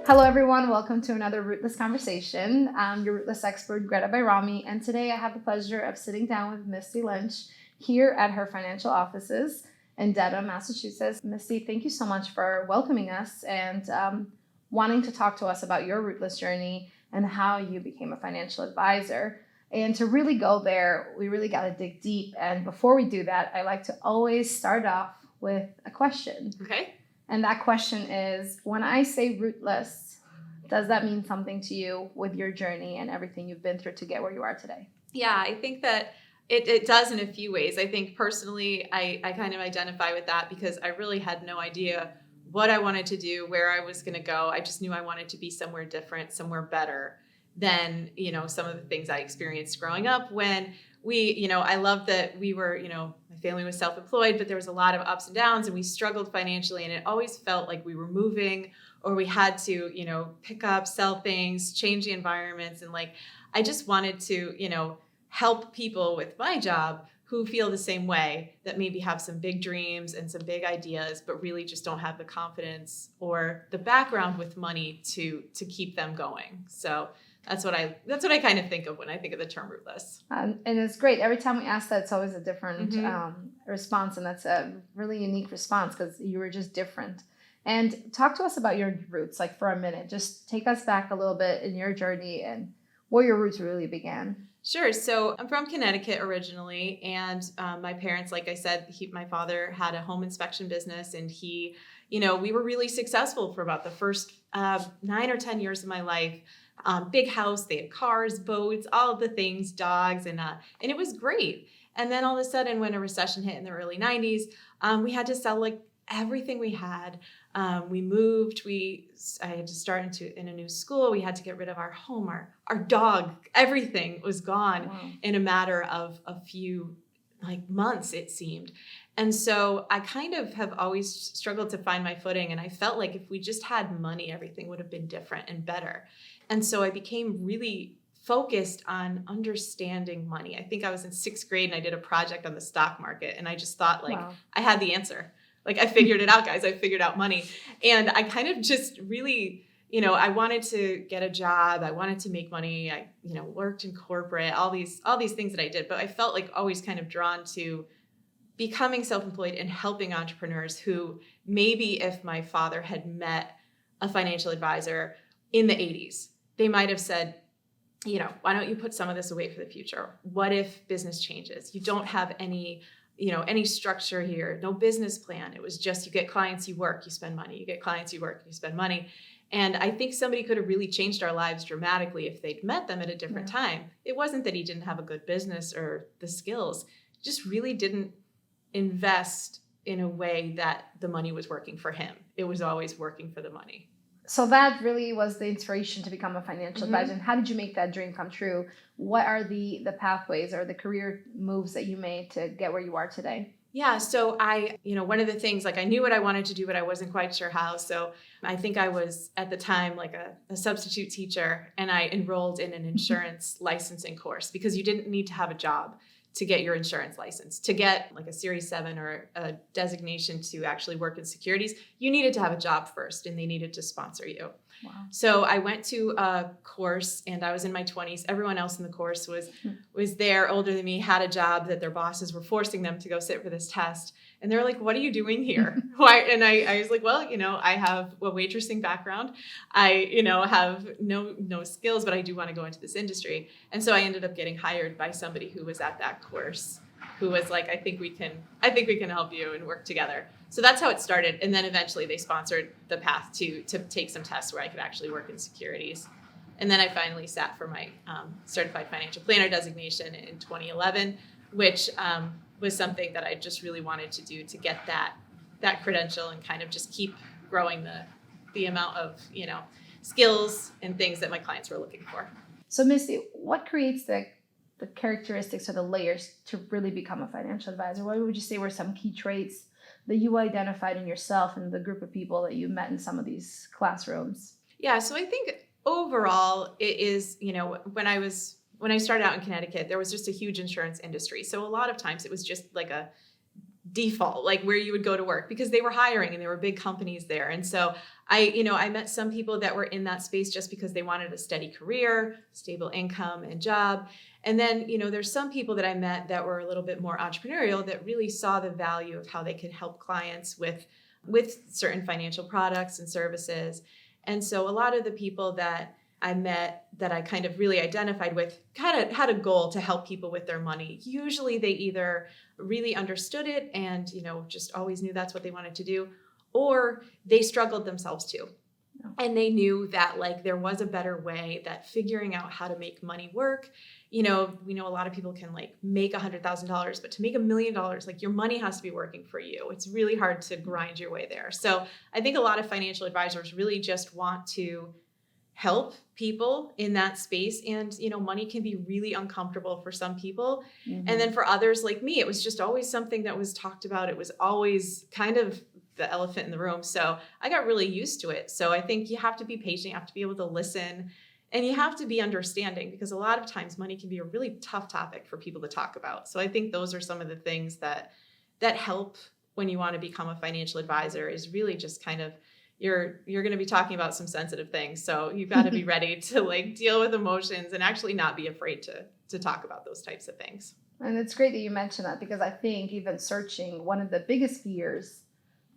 Hello, everyone. Welcome to another Rootless Conversation. I'm your Rootless expert, Greta Bayrami, and today I have the pleasure of sitting down with Misty Lynch here at her financial offices in Dedham, Massachusetts. Misty, thank you so much for welcoming us and wanting to talk to us about your Rootless journey and how you became a financial advisor. And to really go there, we really got to dig deep. And before we do that, I like to always start off with a question. Okay. And that question is, when I say rootless, does that mean something to you with your journey and everything you've been through to get where you are today? Yeah, I think that it does in a few ways. I think personally, I kind of identify with that because I really had no idea what I wanted to do, where I was going to go. I just knew I wanted to be somewhere different, somewhere better than, some of the things I experienced growing up when I love that we were, my family was self-employed, but there was a lot of ups and downs and we struggled financially. And it always felt like we were moving or we had to, pick up, sell things, change the environments. And I just wanted to, help people with my job who feel the same way, that maybe have some big dreams and some big ideas, but really just don't have the confidence or the background with money to keep them going. So that's what I kind of think of when I think of the term rootless. And it's great. Every time we ask that, it's always a different response. And that's a really unique response because you were just different. And talk to us about your roots, for a minute. Just take us back a little bit in your journey and where your roots really began. Sure. So I'm from Connecticut originally. And my parents, like I said, my father had a home inspection business and we were really successful for about the first 9 or 10 years of my life. Big house, they had cars, boats, all of the things, dogs, and it was great. And then all of a sudden, when a recession hit in the early 90s, we had to sell everything we had. We moved. I had to start in a new school. We had to get rid of our home, our dog. Everything was gone in a matter of a few months, it seemed. And so I kind of have always struggled to find my footing. And I felt like if we just had money, everything would have been different and better. And so I became really focused on understanding money. I think I was in 6th grade and I did a project on the stock market. And I just thought I had the answer. I figured it out, guys. I figured out money. And I kind of just really, I wanted to get a job. I wanted to make money. I, worked in corporate, all these things that I did. But I felt always kind of drawn to becoming self-employed and helping entrepreneurs who maybe if my father had met a financial advisor in the 80s, they might have said, why don't you put some of this away for the future? What if business changes? You don't have any structure here, no business plan. It was just you get clients, you work, you spend money. You get clients, you work, you spend money. And I think somebody could have really changed our lives dramatically if they'd met them at a different time. It wasn't that he didn't have a good business or the skills, he just really didn't invest in a way that the money was working for him. It was always working for the money. So that really was the inspiration to become a financial advisor. And how did you make that dream come true? What are the pathways or the career moves that you made to get where you are today? Yeah. So I, one of the things, I knew what I wanted to do, but I wasn't quite sure how. So I think I was at the time a substitute teacher and I enrolled in an insurance licensing course because you didn't need to have a job to get your insurance license. To get a Series 7 or a designation to actually work in securities, you needed to have a job first and they needed to sponsor you. Wow. So I went to a course and I was in my 20s. Everyone else in the course was there, older than me, had a job that their bosses were forcing them to go sit for this test. And they're like, what are you doing here? Why? And I was like, well, I have a waitressing background. I, have no skills, but I do want to go into this industry. And so I ended up getting hired by somebody who was at that course, who was like, I think we can help you and work together. So that's how it started. And then eventually they sponsored the path to take some tests where I could actually work in securities. And then I finally sat for my certified financial planner designation in 2011, which was something that I just really wanted to do to get that credential and kind of just keep growing the amount of, skills and things that my clients were looking for. So Misty, what creates the characteristics or the layers to really become a financial advisor? What would you say were some key traits that you identified in yourself and the group of people that you met in some of these classrooms? Yeah, so I think overall it is, when I started out in Connecticut, there was just a huge insurance industry. So a lot of times it was just a default, like where you would go to work, because they were hiring and there were big companies there. And so I met some people that were in that space just because they wanted a steady career, stable income and job. And then, there's some people that I met that were a little bit more entrepreneurial that really saw the value of how they could help clients with certain financial products and services. And so a lot of the people that I met that I kind of really identified with kind of had a goal to help people with their money. Usually they either really understood it and, just always knew that's what they wanted to do, or they struggled themselves too. No. And they knew that like there was a better way, that figuring out how to make money work. We know a lot of people can like make $100,000, but to make $1 million, like your money has to be working for you. It's really hard to grind your way there. So I think a lot of financial advisors really just want to help people in that space. And, money can be really uncomfortable for some people. Mm-hmm. And then for others like me, it was just always something that was talked about. It was always kind of the elephant in the room. So I got really used to it. So I think you have to be patient, you have to be able to listen, and you have to be understanding, because a lot of times money can be a really tough topic for people to talk about. So I think those are some of the things that help when you want to become a financial advisor, is really just kind of you're going to be talking about some sensitive things. So you've got to be ready to like deal with emotions and actually not be afraid to talk about those types of things. And it's great that you mentioned that, because I think even searching, one of the biggest fears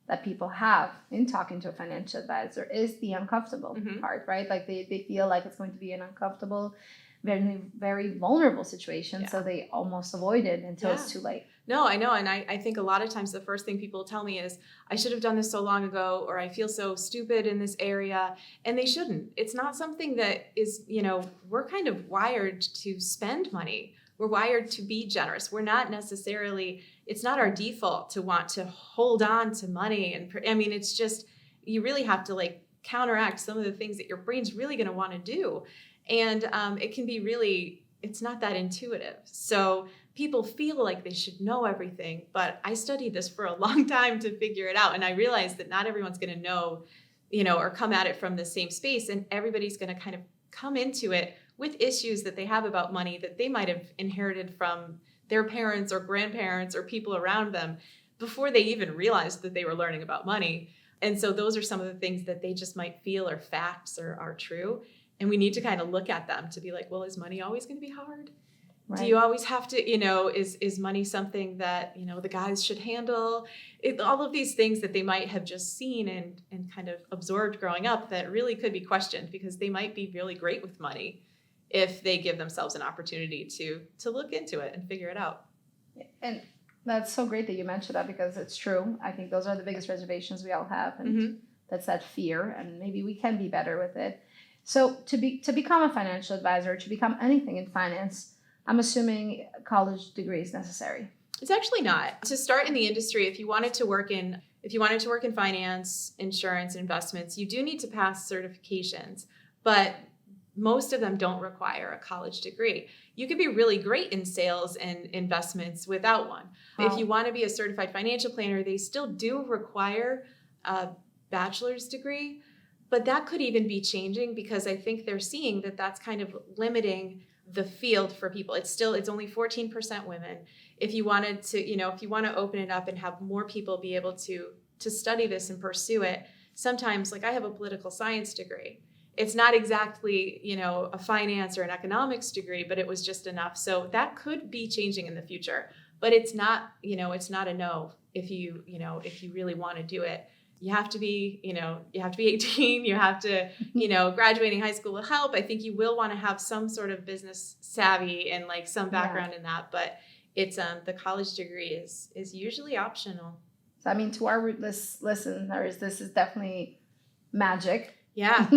that people have in talking to a financial advisor is the uncomfortable part, right? Like they feel like it's going to be an uncomfortable, very, very vulnerable situation. So they almost avoid it until it's too late. No, I know. And I think a lot of times the first thing people tell me is, I should have done this so long ago, or I feel so stupid in this area. And they shouldn't. It's not something that is, we're kind of wired to spend money. We're wired to be generous. We're not necessarily, it's not our default to want to hold on to money. And it's just, you really have to like counteract some of the things that your brain's really going to want to do. And it can be really, it's not that intuitive. So people feel like they should know everything, but I studied this for a long time to figure it out. And I realized that not everyone's going to know, or come at it from the same space. And everybody's going to kind of come into it with issues that they have about money that they might have inherited from their parents or grandparents or people around them before they even realized that they were learning about money. And so those are some of the things that they just might feel are facts or are true. And we need to kind of look at them to be like, well, is money always going to be hard? Right. Do you always have to, is money something that, the guys should handle? All of these things that they might have just seen and kind of absorbed growing up that really could be questioned, because they might be really great with money if they give themselves an opportunity to look into it and figure it out. And that's so great that you mentioned that, because it's true. I think those are the biggest reservations we all have. And that's that fear, and maybe we can be better with it. So to become a financial advisor, to become anything in finance, I'm assuming a college degree is necessary. It's actually not. To start in the industry, if you wanted to work in finance, insurance, investments, you do need to pass certifications, but most of them don't require a college degree. You could be really great in sales and investments without one. Wow. If you want to be a certified financial planner, they still do require a bachelor's degree, but that could even be changing, because I think they're seeing that that's kind of limiting the field for people. It's only 14% women. If you wanted to, if you want to open it up and have more people be able to study this and pursue it, sometimes, like I have a political science degree. It's not exactly, a finance or an economics degree, but it was just enough. So that could be changing in the future, but it's not, it's not a no if you really want to do it. You have to be 18, you have to, graduating high school will help. I think you will want to have some sort of business savvy and like some background in that, but it's, the college degree is usually optional. So, to our Rootless listeners, this is definitely magic. Yeah.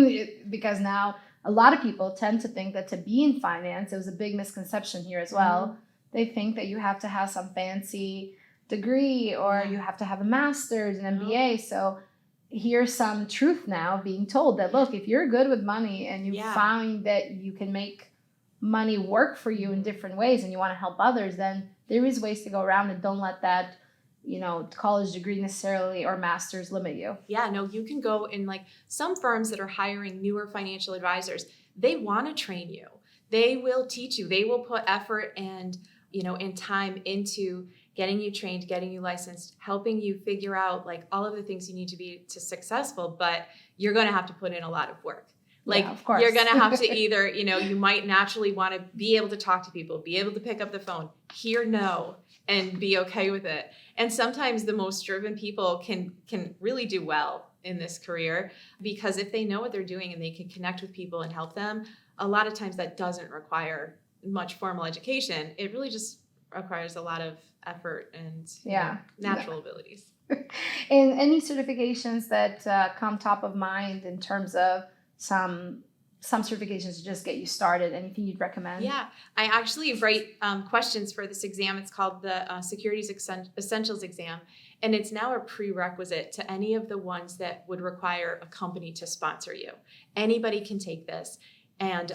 Because now a lot of people tend to think that to be in finance, it was a big misconception here as well. They think that you have to have some fancy degree or you have to have a master's, an MBA. So here's some truth now being told that, look, if you're good with money and you find that you can make money work for you in different ways and you want to help others, then there is ways to go around it. Don't let that, college degree necessarily or master's limit you. Yeah, no, you can go in like some firms that are hiring newer financial advisors. They want to train you. They will teach you. They will put effort and, and time into getting you trained, getting you licensed, helping you figure out like all of the things you need to be successful, but you're going to have to put in a lot of work. Like, yeah, of course. You're going to have to either, you might naturally want to be able to talk to people, be able to pick up the phone, hear no, and be okay with it. And sometimes the most driven people can really do well in this career, because if they know what they're doing and they can connect with people and help them, a lot of times that doesn't require much formal education. It really just requires a lot of effort and natural abilities. And any certifications that come top of mind in terms of some certifications to just get you started? Anything you'd recommend? Yeah, I actually write questions for this exam. It's called the Securities Essentials exam, and it's now a prerequisite to any of the ones that would require a company to sponsor you. Anybody can take this, and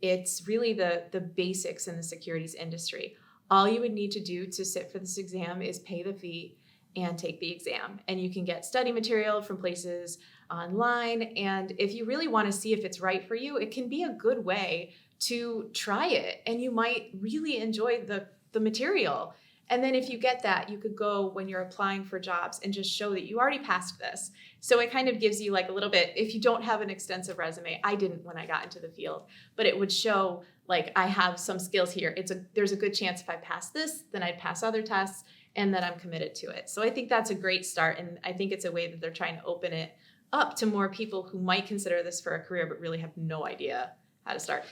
it's really the basics in the securities industry. All you would need to do to sit for this exam is pay the fee and take the exam. And you can get study material from places online. And if you really want to see if it's right for you, it can be a good way to try it. And you might really enjoy the material. And then if you get that, you could go when you're applying for jobs and just show that you already passed this. So it kind of gives you like a little bit, if you don't have an extensive resume, I didn't when I got into the field, but it would show like I have some skills here. There's a good chance if I pass this, then I'd pass other tests, and that I'm committed to it. So I think that's a great start. And I think it's a way that they're trying to open it up to more people who might consider this for a career, but really have no idea how to start.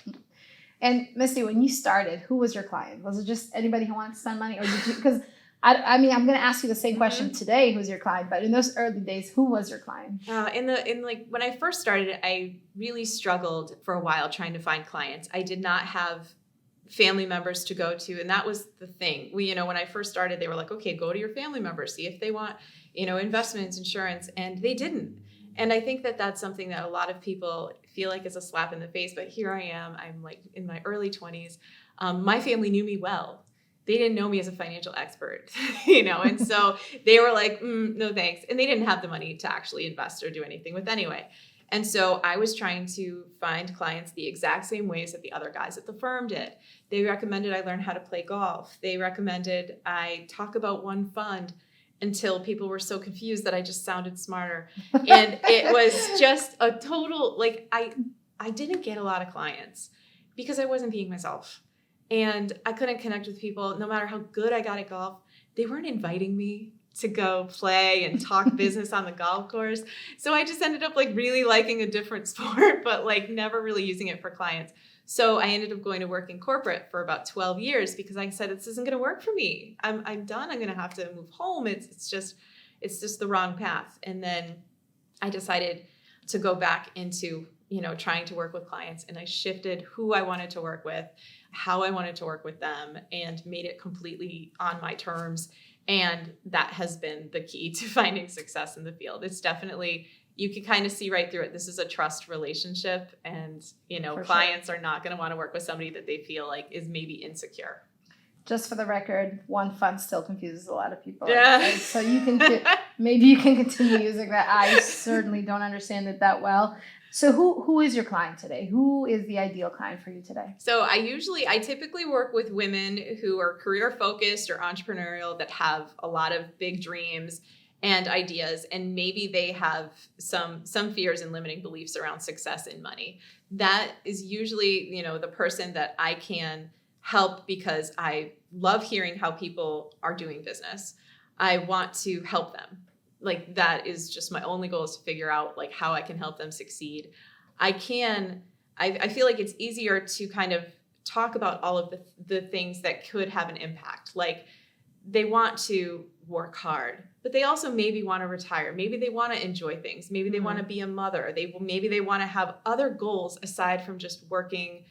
And Misty, when you started, who was your client? Was it just anybody who wanted to spend money? Or did you, because I mean, I'm going to ask you the same question today, who's your client? But in those early days, who was your client? When I first started, I really struggled for a while trying to find clients. I did not have family members to go to. And that was the thing. When I first started, they were like, okay, go to your family members, see if they want, investments, insurance. And they didn't. And I think that that's something that a lot of people feel like is a slap in the face. But here I am. I'm like in my early 20s. My family knew me well. They didn't know me as a financial expert, and so they were like, no, thanks. And they didn't have the money to actually invest or do anything with anyway. And so I was trying to find clients the exact same ways that the other guys at the firm did. They recommended I learn how to play golf. They recommended I talk about one fund until people were so confused that I just sounded smarter. And it was just a total, I didn't get a lot of clients because I wasn't being myself. And I couldn't connect with people. No matter how good I got at golf, they weren't inviting me to go play and talk business on the golf course. So I just ended up really liking a different sport, but never really using it for clients. So I ended up going to work in corporate for about 12 years because I said, this isn't going to work for me. I'm done. I'm going to have to move home. It's just the wrong path. And then I decided to go back into, trying to work with clients, and I shifted who I wanted to work with, how I wanted to work with them, and made it completely on my terms. And that has been the key to finding success in the field. It's definitely, you can kind of see right through it. This is a trust relationship, and, clients are not going to want to work with somebody that they feel like is maybe insecure. Just for the record, one fund still confuses a lot of people. Yeah. Right? So maybe you can continue using that. I certainly don't understand it that well. So who is your client today? Who is the ideal client for you today? So I typically work with women who are career focused or entrepreneurial that have a lot of big dreams and ideas, and maybe they have some fears and limiting beliefs around success and money. That is usually, the person that I can help because I love hearing how people are doing business. I want to help them. That is just my only goal, is to figure out how I can help them succeed. I feel like it's easier to kind of talk about all of the things that could have an impact. They want to work hard, but they also maybe want to retire. Maybe they want to enjoy things. Maybe they want to be a mother. Maybe they want to have other goals aside from just working,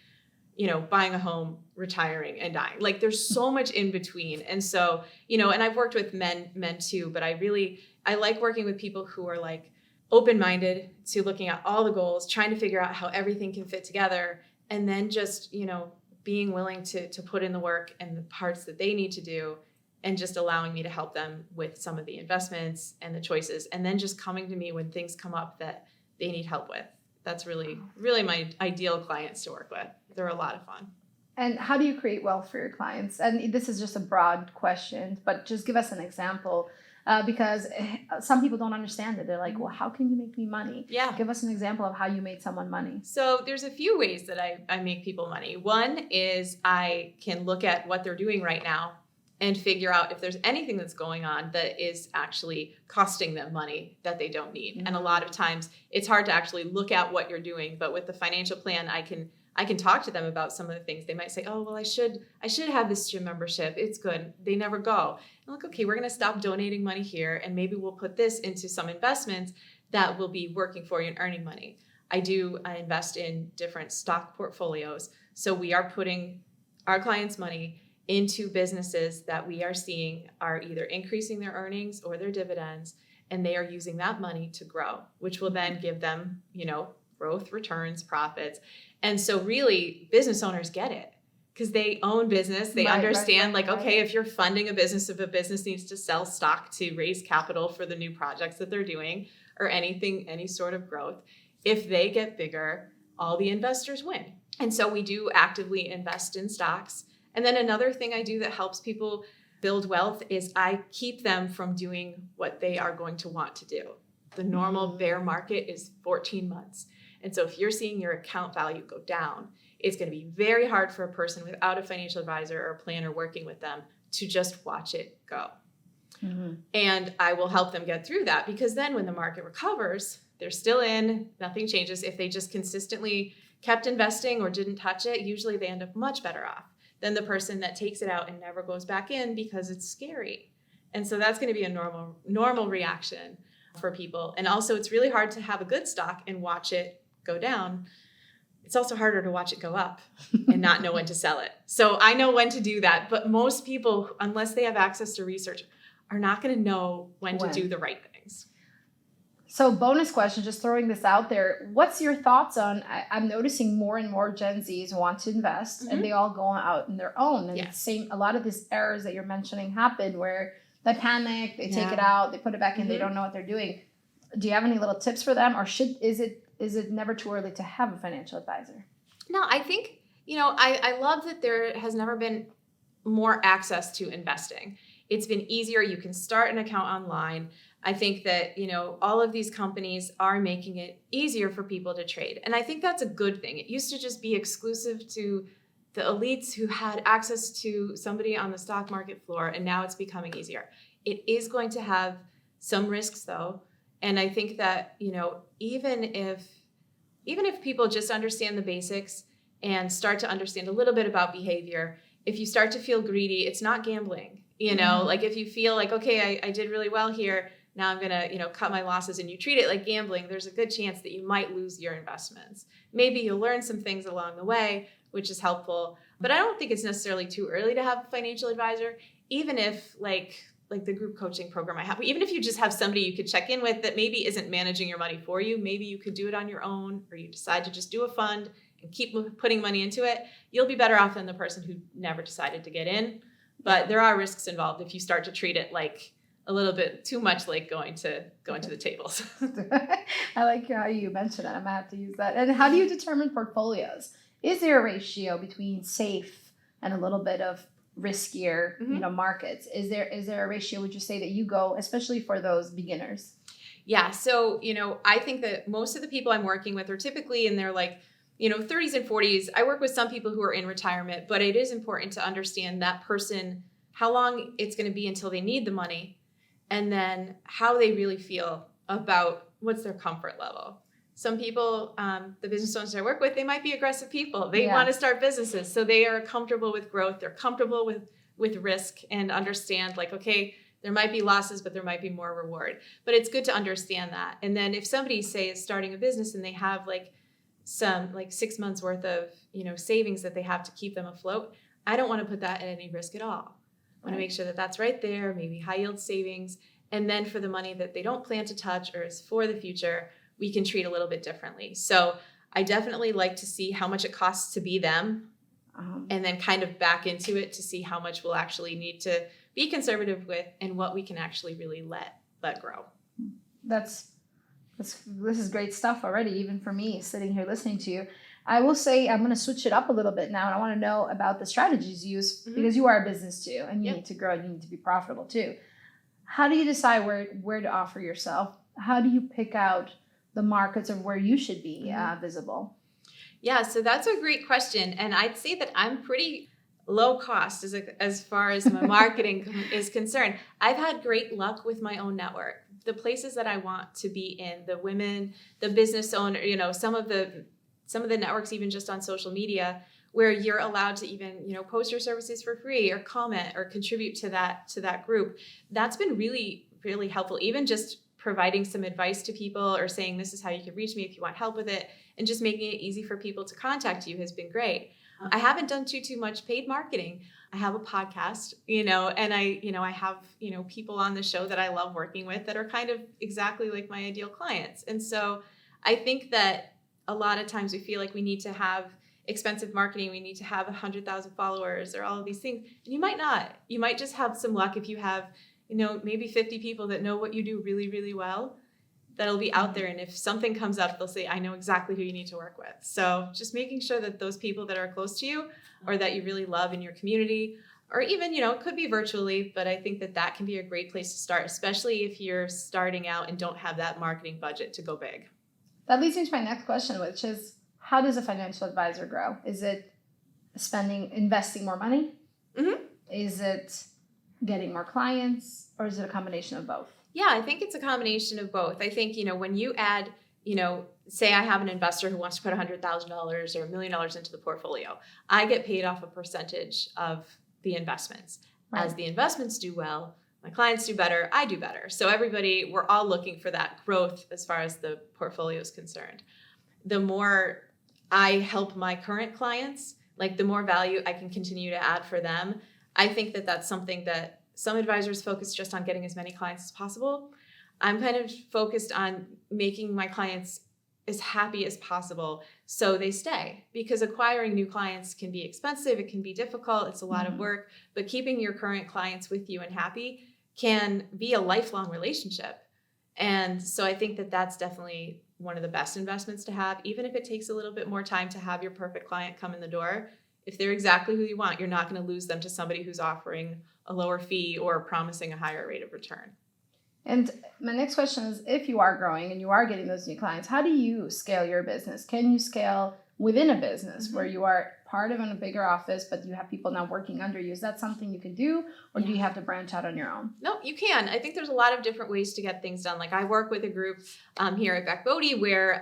buying a home, retiring, and dying. There's so much in between. And so, and I've worked with men too, but I like working with people who are open-minded to looking at all the goals, trying to figure out how everything can fit together, and then just, being willing to put in the work and the parts that they need to do, and just allowing me to help them with some of the investments and the choices, and then just coming to me when things come up that they need help with. That's really, really my ideal clients to work with. They're a lot of fun. And how do you create wealth for your clients? And this is just a broad question, but just give us an example because some people don't understand it. They're like, well, how can you make me money? Yeah. Give us an example of how you made someone money. So there's a few ways that I make people money. One is I can look at what they're doing right now and figure out if there's anything that's going on that is actually costing them money that they don't need. Mm-hmm. And a lot of times it's hard to actually look at what you're doing, but with the financial plan, I can talk to them about some of the things. They might say, oh, well, I should have this gym membership. It's good. They never go. I'm like, okay, we're going to stop donating money here. And maybe we'll put this into some investments that will be working for you and earning money. I invest in different stock portfolios. So we are putting our clients' money into businesses that we are seeing are either increasing their earnings or their dividends, and they are using that money to grow, which will then give them, growth, returns, profits. And so really business owners get it because they own business. They understand okay, if you're funding a business, if a business needs to sell stock to raise capital for the new projects that they're doing or anything, any sort of growth, if they get bigger, all the investors win. And so we do actively invest in stocks. And then another thing I do that helps people build wealth is I keep them from doing what they are going to want to do. The normal bear market is 14 months. And so if you're seeing your account value go down, it's going to be very hard for a person without a financial advisor or a planner working with them to just watch it go. Mm-hmm. And I will help them get through that because then when the market recovers, they're still in, nothing changes. If they just consistently kept investing or didn't touch it, usually they end up much better off than the person that takes it out and never goes back in because it's scary. And so that's going to be a normal reaction for people. And also it's really hard to have a good stock and watch it go down. It's also harder to watch it go up and not know when to sell it. So I know when to do that, but most people, unless they have access to research, are not going to know when to do the right things. So bonus question, just throwing this out there. What's your thoughts on, I'm noticing more and more Gen Zs want to invest and they all go out on their own. And a lot of these errors that you're mentioning happen where they panic, they take it out, they put it back in, they don't know what they're doing. Do you have any little tips for them or is it never too early to have a financial advisor? No, I think, I love that there has never been more access to investing. It's been easier. You can start an account online. I think that, all of these companies are making it easier for people to trade. And I think that's a good thing. It used to just be exclusive to the elites who had access to somebody on the stock market floor, and now it's becoming easier. It is going to have some risks though. And I think that, even if people just understand the basics and start to understand a little bit about behavior, if you start to feel greedy, it's not gambling. Like if you feel like, okay, I did really well here, now I'm going to, cut my losses, and you treat it like gambling, there's a good chance that you might lose your investments. Maybe you'll learn some things along the way, which is helpful. But I don't think it's necessarily too early to have a financial advisor, even if like the group coaching program I have, even if you just have somebody you could check in with that maybe isn't managing your money for you, maybe you could do it on your own, or you decide to just do a fund and keep putting money into it, you'll be better off than the person who never decided to get in. But there are risks involved if you start to treat it like a little bit too much like going to the tables. I like how you mentioned that. I'm gonna have to use that. And how do you determine portfolios? Is there a ratio between safe and a little bit of riskier, markets? Is there a ratio, would you say, that you go, especially for those beginners? Yeah. So, I think that most of the people I'm working with are typically in their 30s and 40s. I work with some people who are in retirement, but it is important to understand that person, how long it's going to be until they need the money, and then how they really feel about what's their comfort level. Some people, the business owners I work with, they might be aggressive people. They want to start businesses. So they are comfortable with growth. They're comfortable with risk and understand okay, there might be losses, but there might be more reward. But it's good to understand that. And then if somebody, say, is starting a business and they have some 6 months worth of, savings that they have to keep them afloat, I don't want to put that at any risk at all. I want to make sure that that's right there, maybe high yield savings. And then for the money that they don't plan to touch or is for the future, we can treat a little bit differently. So I definitely like to see how much it costs to be them, and then kind of back into it to see how much we'll actually need to be conservative with and what we can actually really let grow. This is great stuff already, even for me sitting here listening to you. I will say I'm going to switch it up a little bit now, and I want to know about the strategies you use because you are a business too, and you need to grow and you need to be profitable too. How do you decide where to offer yourself? How do you pick out the markets of where you should be visible? Yeah, so that's a great question. And I'd say that I'm pretty low cost as far as my marketing is concerned. I've had great luck with my own network. The places that I want to be in, the women, the business owner, some of the networks even just on social media where you're allowed to even, post your services for free or comment or contribute to that group. That's been really, really helpful. Even just providing some advice to people or saying, this is how you can reach me if you want help with it, and just making it easy for people to contact you has been great. I haven't done too much paid marketing. I have a podcast, and I have, people on the show that I love working with that are kind of exactly like my ideal clients. And so I think that a lot of times we feel like we need to have expensive marketing. We need to have 100,000 followers or all of these things. And you might not. You might just have some luck if you have, maybe 50 people that know what you do really, really well. That'll be out there. And if something comes up, they'll say, I know exactly who you need to work with. So just making sure that those people that are close to you or that you really love in your community, or even, it could be virtually, but I think that can be a great place to start, especially if you're starting out and don't have that marketing budget to go big. That leads me to my next question, which is, how does a financial advisor grow? Is it investing more money? Mm-hmm. Is it getting more clients, or is it a combination of both? Yeah, I think it's a combination of both. I think, when you add, say I have an investor who wants to put $100,000 or $1 million into the portfolio, I get paid off a percentage of the investments. Right. As the investments do well, my clients do better, I do better. So we're all looking for that growth as far as the portfolio is concerned. The more I help my current clients, like the more value I can continue to add for them. I think that's something that some advisors focus just on getting as many clients as possible. I'm kind of focused on making my clients as happy as possible so they stay, because acquiring new clients can be expensive. It can be difficult. It's a lot of work, but keeping your current clients with you and happy can be a lifelong relationship. And so I think that's definitely one of the best investments to have, even if it takes a little bit more time to have your perfect client come in the door. If they're exactly who you want, you're not going to lose them to somebody who's offering a lower fee or promising a higher rate of return. And my next question is, if you are growing and you are getting those new clients, how do you scale your business? Can you scale within a business where you are part of a bigger office, but you have people now working under you? Is that something you can do, or do you have to branch out on your own? No, you can. I think there's a lot of different ways to get things done. Like I work with a group here at Beck Bodie where,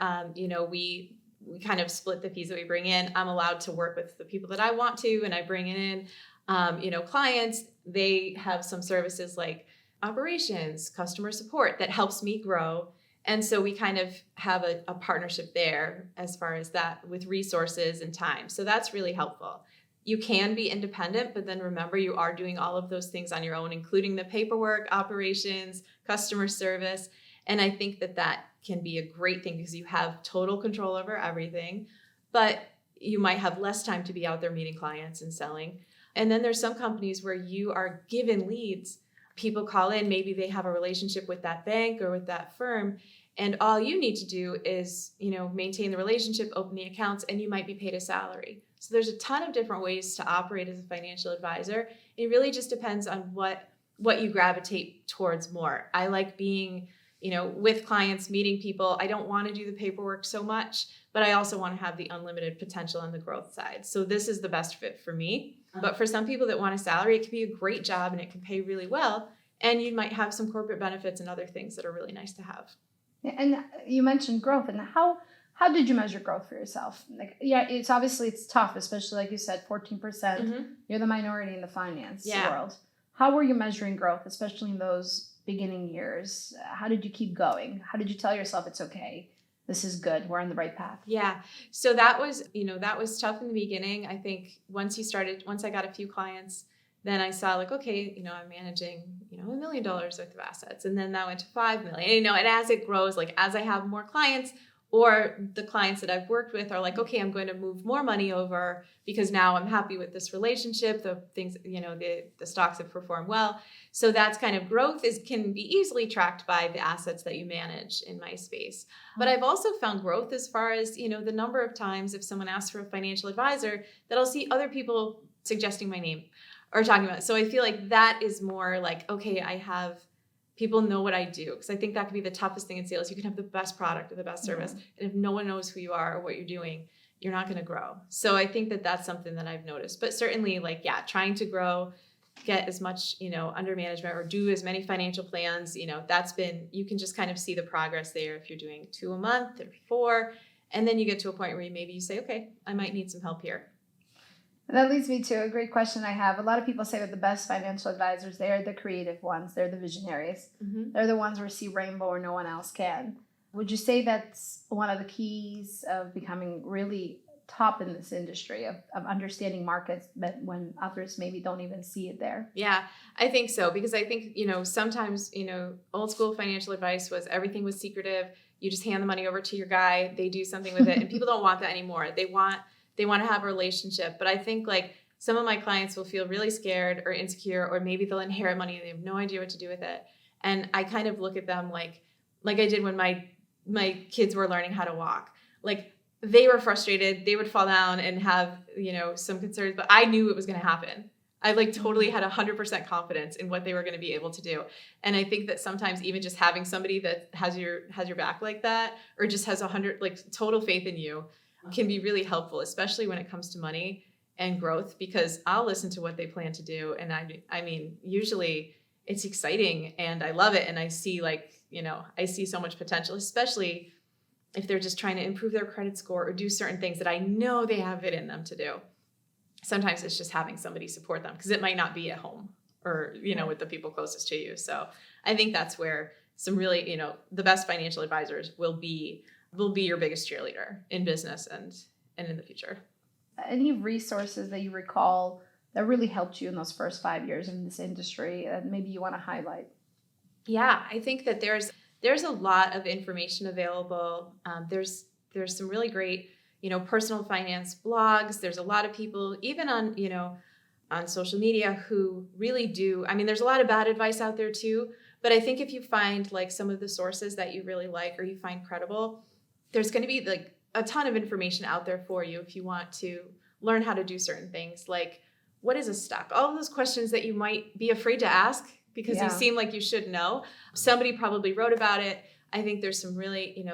we kind of split the fees that we bring in. I'm allowed to work with the people that I want to, and I bring in, clients. They have some services like operations, customer support that helps me grow. And so we kind of have a partnership there as far as that with resources and time. So that's really helpful. You can be independent, but then remember you are doing all of those things on your own, including the paperwork, operations, customer service. And I think that can be a great thing because you have total control over everything, but you might have less time to be out there meeting clients and selling. And then there's some companies where you are given leads. People call in, maybe they have a relationship with that bank or with that firm, and all you need to do is, maintain the relationship, open the accounts, and you might be paid a salary. So there's a ton of different ways to operate as a financial advisor. It really just depends on what you gravitate towards more. I like being, with clients, meeting people. I don't want to do the paperwork so much, but I also want to have the unlimited potential on the growth side. So this is the best fit for me. But for some people that want a salary, it can be a great job and it can pay really well. And you might have some corporate benefits and other things that are really nice to have. And you mentioned growth, and how did you measure growth for yourself? It's tough, especially like you said, 14%. You're the minority in the finance world. How were you measuring growth, especially in those beginning years? How did you keep going? How did you tell yourself it's okay? This is good. We're on the right path. Yeah. So that was tough in the beginning. I think once I got a few clients, then I saw okay, I'm managing, $1 million worth of assets. And then that went to 5 million, and as it grows, as I have more clients, Or the clients that I've worked with are like, okay, I'm going to move more money over because now I'm happy with this relationship. The things, the stocks have performed well. So that's kind of growth can be easily tracked by the assets that you manage in my space. But I've also found growth as far as, the number of times if someone asks for a financial advisor that I'll see other people suggesting my name or talking about it. So I feel like that is more like, okay, people know what I do, because I think that could be the toughest thing in sales. You can have the best product or the best service, and if no one knows who you are or what you're doing, you're not going to grow. So I think that that's something that I've noticed. But certainly, trying to grow, get as much, under management or do as many financial plans, you can just kind of see the progress there if you're doing 2 a month or 4, and then you get to a point where you say, okay, I might need some help here. That leads me to a great question I have. A lot of people say that the best financial advisors, they are the creative ones. They're the visionaries. Mm-hmm. They're the ones who see rainbow where no one else can. Would you say that's one of the keys of becoming really top in this industry, of understanding markets, but when others maybe don't even see it there? Yeah, I think so, because I think, sometimes, old school financial advice was everything was secretive. You just hand the money over to your guy, they do something with it, and people don't want that anymore. They want to have a relationship. But I think some of my clients will feel really scared or insecure, or maybe they'll inherit money and they have no idea what to do with it. And I kind of look at them like I did when my kids were learning how to walk. They were frustrated, they would fall down and have, some concerns, but I knew it was going to happen. I totally had 100% confidence in what they were going to be able to do. And I think that sometimes even just having somebody that has your back like that, or just has total faith in you, can be really helpful, especially when it comes to money and growth, because I'll listen to what they plan to do. And I mean, usually it's exciting and I love it. And I see I see so much potential, especially if they're just trying to improve their credit score or do certain things that I know they have it in them to do. Sometimes it's just having somebody support them, because it might not be at home or, with the people closest to you. So I think that's where some really, the best financial advisors will be your biggest cheerleader in business and in the future. Any resources that you recall that really helped you in those first 5 years in this industry that maybe you want to highlight? Yeah, I think that there's a lot of information available. There's some really great, personal finance blogs. There's a lot of people, even on social media, who really do. I mean, there's a lot of bad advice out there too. But I think if you find some of the sources that you really like or you find credible, there's going to be a ton of information out there for you if you want to learn how to do certain things. What is a step? All of those questions that you might be afraid to ask because you seem like you should know. Somebody probably wrote about it. I think there's some really,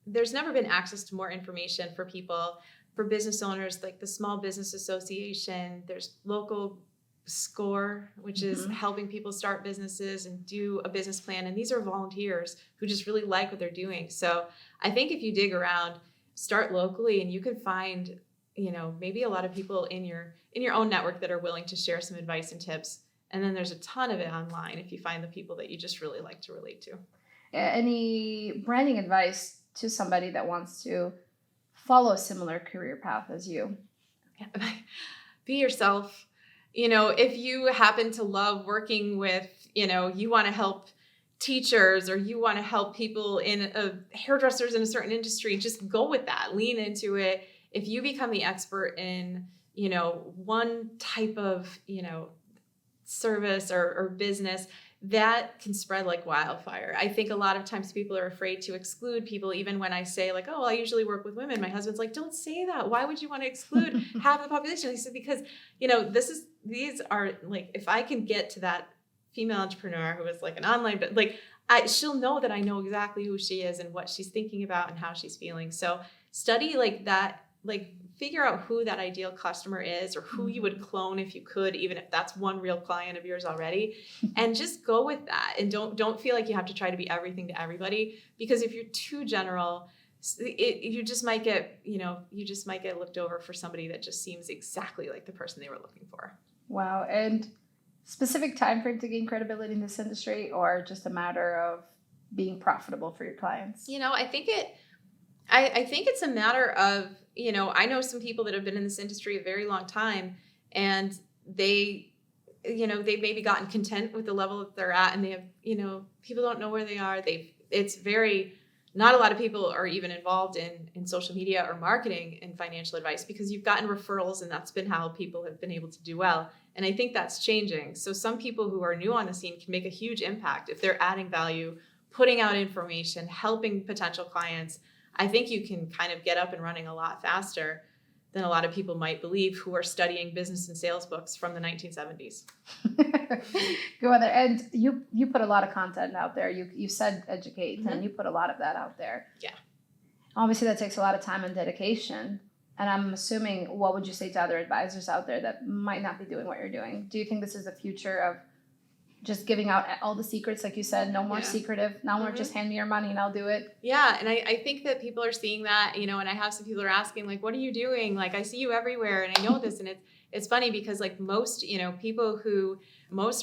there's never been access to more information for people, for business owners, like the Small Business Association. There's local SCORE, which is helping people start businesses and do a business plan. And these are volunteers who just really like what they're doing. So I think if you dig around, start locally, and you could find, maybe a lot of people in your own network that are willing to share some advice and tips. And then there's a ton of it online if you find the people that you just really like to relate to. Any branding advice to somebody that wants to follow a similar career path as you? Be yourself. If you happen to love working with, you want to help teachers, or you want to help people hairdressers in a certain industry, just go with that. Lean into it. If you become the expert in, one type of, service or business, that can spread like wildfire. I think a lot of times people are afraid to exclude people. Even when I say I usually work with women, my husband's like, don't say that. Why would you want to exclude half the population? He said, because, these are if I can get to that female entrepreneur who is an online, but she'll know that I know exactly who she is and what she's thinking about and how she's feeling. So study that, figure out who that ideal customer is, or who you would clone if you could, even if that's one real client of yours already, and just go with that. And don't feel like you have to try to be everything to everybody, because if you're too general, you just might get looked over for somebody that just seems exactly like the person they were looking for. Wow. And specific time frame to gain credibility in this industry, or just a matter of being profitable for your clients? I think it's a matter of, I know some people that have been in this industry a very long time, and they've maybe gotten content with the level that they're at, and they have, people don't know where they are. It's very not a lot of people are even involved in social media or marketing and financial advice because you've gotten referrals and that's been how people have been able to do well. And I think that's changing. So some people who are new on the scene can make a huge impact if they're adding value, putting out information, helping potential clients. I think you can kind of get up and running a lot faster than a lot of people might believe who are studying business and sales books from the 1970s. Go on there. And you put a lot of content out there. You said educate, Mm-hmm. and you put a lot of that out there. Yeah. Obviously, that takes a lot of time and dedication. And I'm assuming, what would you say to other advisors out there that might not be doing what you're doing? Do you think this is the future of just giving out all the secrets, like you said, no more secretive, no more just hand me your money and I'll do it? Yeah, and I think that people are seeing that, and I have some people who are asking, like, what are you doing? Like, I see you everywhere, and I know this, and it's funny because, like, most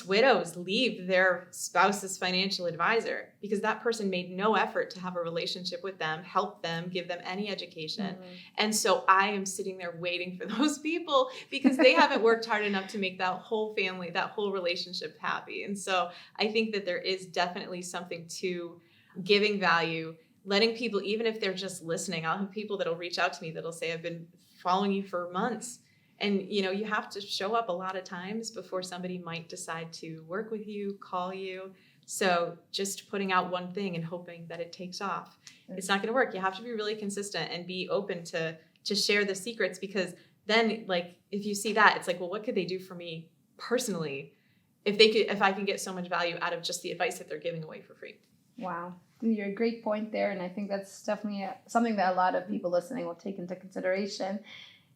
widows leave their spouse's financial advisor because that person made no effort to have a relationship with them, help them, give them any education. Mm-hmm. And so I am sitting there waiting for those people because they haven't worked hard enough to make that whole family, that whole relationship happy. And so I think that there is definitely something to giving value, letting people, even if they're just listening. I'll have people that'll reach out to me that'll say, I've been following you for months. And, you have to show up a lot of times before somebody might decide to work with you, call you. So just putting out one thing and hoping that it takes off, it's not going to work. You have to be really consistent and be open to share the secrets, because then, like, if you see that, it's like, well, what could they do for me personally if I can get so much value out of just the advice that they're giving away for free? Wow. You're a great point there. And I think that's definitely something that a lot of people listening will take into consideration.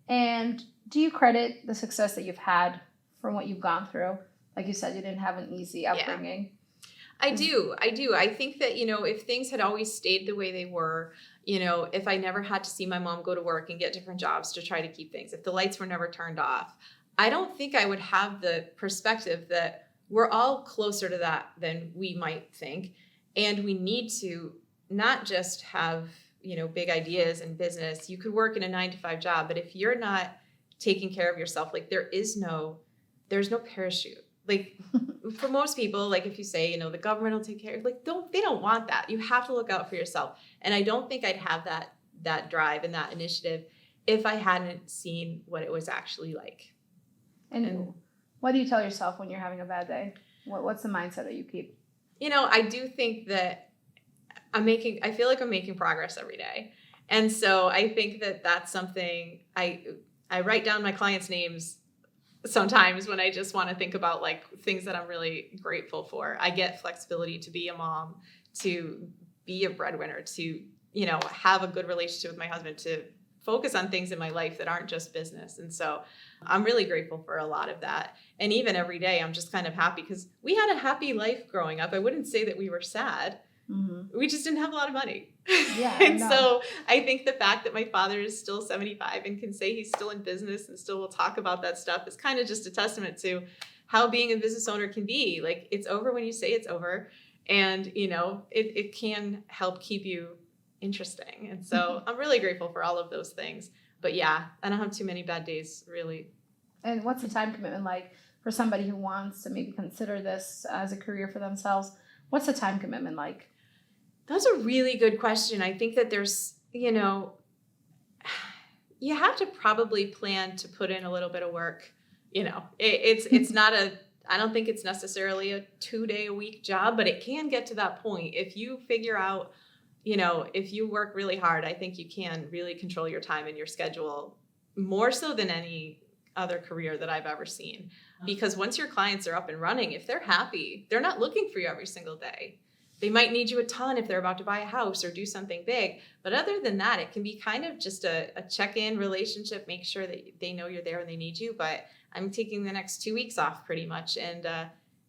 And do you credit the success that you've had from what you've gone through? Like you said, you didn't have an easy upbringing. I do. I think that, if things had always stayed the way they were, if I never had to see my mom go to work and get different jobs to try to keep things, if the lights were never turned off, I don't think I would have the perspective that we're all closer to that than we might think. And we need to not just have, big ideas in business. You could work in a 9-to-5 job, but if you're not taking care of yourself, like, there's no parachute. Like, for most people, like, if you say, the government will take care of, like, they don't want that. You have to look out for yourself. And I don't think I'd have that drive and that initiative if I hadn't seen what it was actually like. And what do you tell yourself when you're having a bad day? What's the mindset that you keep? I do think that I feel like I'm making progress every day. And so I think that that's something I write down my clients' names sometimes when I just want to think about, like, things that I'm really grateful for. I get flexibility to be a mom, to be a breadwinner, to, have a good relationship with my husband, to focus on things in my life that aren't just business. And so I'm really grateful for a lot of that. And even every day, I'm just kind of happy because we had a happy life growing up. I wouldn't say that we were sad. Mm-hmm. We just didn't have a lot of money. Yeah. And so I think the fact that my father is still 75 and can say he's still in business and still will talk about that stuff is kind of just a testament to how being a business owner can be. Like, it's over when you say it's over. And, it can help keep you interesting. And so I'm really grateful for all of those things. But yeah, I don't have too many bad days, really. And what's the time commitment like for somebody who wants to maybe consider this as a career for themselves? What's the time commitment like? That's a really good question. I think that there's, you have to probably plan to put in a little bit of work. It's not I don't think it's necessarily a 2-day-a-week job, but it can get to that point. If you figure out, if you work really hard, I think you can really control your time and your schedule more so than any other career that I've ever seen. Because once your clients are up and running, if they're happy, they're not looking for you every single day. They might need you a ton if they're about to buy a house or do something big. But other than that, it can be kind of just a check-in relationship, make sure that they know you're there when they need you. But I'm taking the next 2 weeks off pretty much, and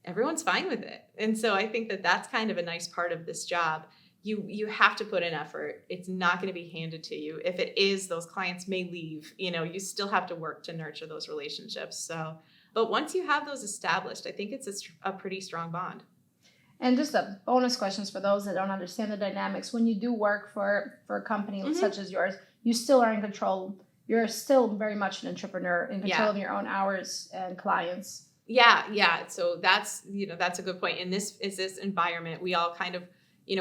everyone's fine with it. And so I think that that's kind of a nice part of this job. You have to put in effort. It's not going to be handed to you. If it is, those clients may leave. You still have to work to nurture those relationships. So, but once you have those established, I think it's a pretty strong bond. And just a bonus questions for those that don't understand the dynamics. When you do work for a company such as yours, you still are in control. You're still very much an entrepreneur, in control of your own hours and clients. Yeah. So that's a good point. In this environment, we all kind of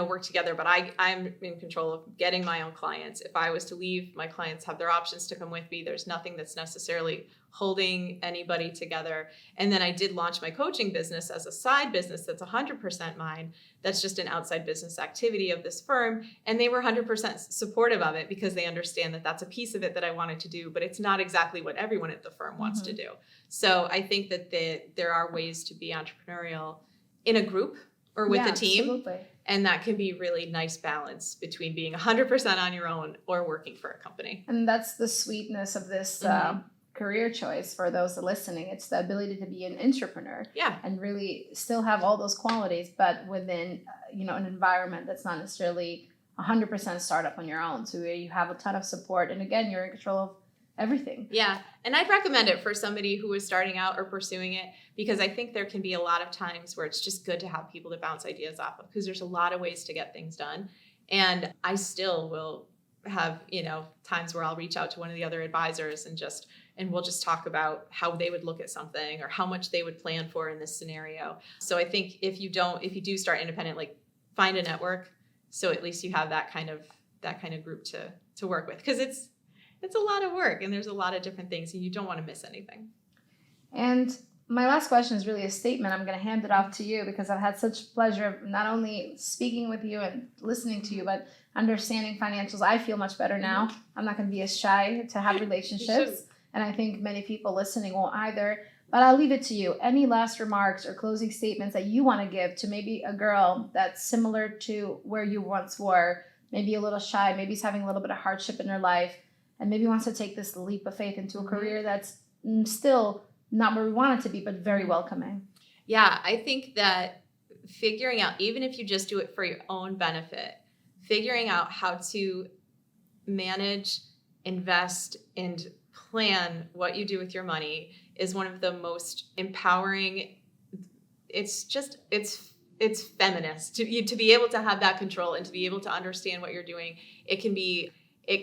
work together, but I'm in control of getting my own clients. If I was to leave, my clients have their options to come with me. There's nothing that's necessarily holding anybody together. And then I did launch my coaching business as a side business that's 100% mine. That's just an outside business activity of this firm. And they were 100% supportive of it because they understand that that's a piece of it that I wanted to do, but it's not exactly what everyone at the firm wants to do. So I think that there are ways to be entrepreneurial in a group or with a team. Absolutely. And that can be really nice balance between being 100% on your own or working for a company. And that's the sweetness of this career choice for those listening. It's the ability to be an entrepreneur. Yeah. And really still have all those qualities, but within, an environment that's not necessarily 100% startup on your own. So where you have a ton of support. And again, you're in control of everything. Yeah. And I'd recommend it for somebody who is starting out or pursuing it, because I think there can be a lot of times where it's just good to have people to bounce ideas off of, because there's a lot of ways to get things done. And I still will have, times where I'll reach out to one of the other advisors and we'll just talk about how they would look at something or how much they would plan for in this scenario. So I think if you do start independent, like find a network, so at least you have that kind of group to work with, because it's a lot of work and there's a lot of different things and you don't want to miss anything. And my last question is really a statement. I'm going to hand it off to you because I've had such pleasure of not only speaking with you and listening to you, but understanding financials. I feel much better now. I'm not going to be as shy to have relationships. And I think many people listening won't either. But I'll leave it to you. Any last remarks or closing statements that you want to give to maybe a girl that's similar to where you once were, maybe a little shy, maybe is having a little bit of hardship in her life, and maybe wants to take this leap of faith into a career that's still not where we want it to be, but very welcoming? Yeah, I think that figuring out, even if you just do it for your own benefit, figuring out how to manage, invest, and plan what you do with your money is one of the most empowering. It's feminist to be able to have that control and to be able to understand what you're doing. It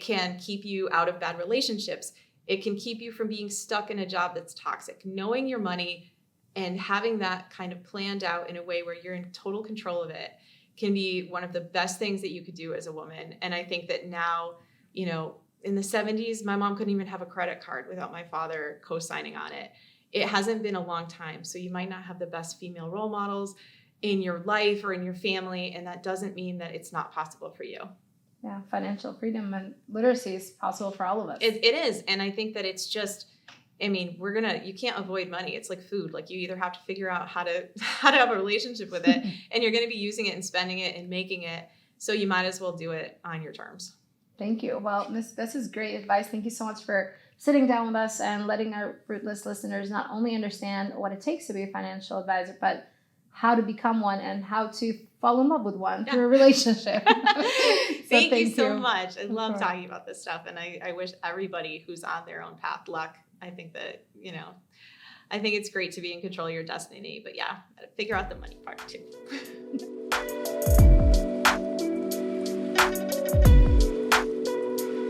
can keep you out of bad relationships. It can keep you from being stuck in a job that's toxic. Knowing your money and having that kind of planned out in a way where you're in total control of it can be one of the best things that you could do as a woman. And I think that now, in the 70s, my mom couldn't even have a credit card without my father co-signing on it. It hasn't been a long time. So you might not have the best female role models in your life or in your family. And that doesn't mean that it's not possible for you. Yeah, financial freedom and literacy is possible for all of us. It is. And I think that it's just, you can't avoid money. It's like food. Like you either have to figure out how to have a relationship with it and you're going to be using it and spending it and making it. So you might as well do it on your terms. Thank you. Well, this is great advice. Thank you so much for sitting down with us and letting our Rootless listeners not only understand what it takes to be a financial advisor, but how to become one and how to fall in love with one through a relationship. Thank you so much. I love talking about this stuff. And I wish everybody who's on their own path luck. I think that, I think it's great to be in control of your destiny. But yeah, figure out the money part too.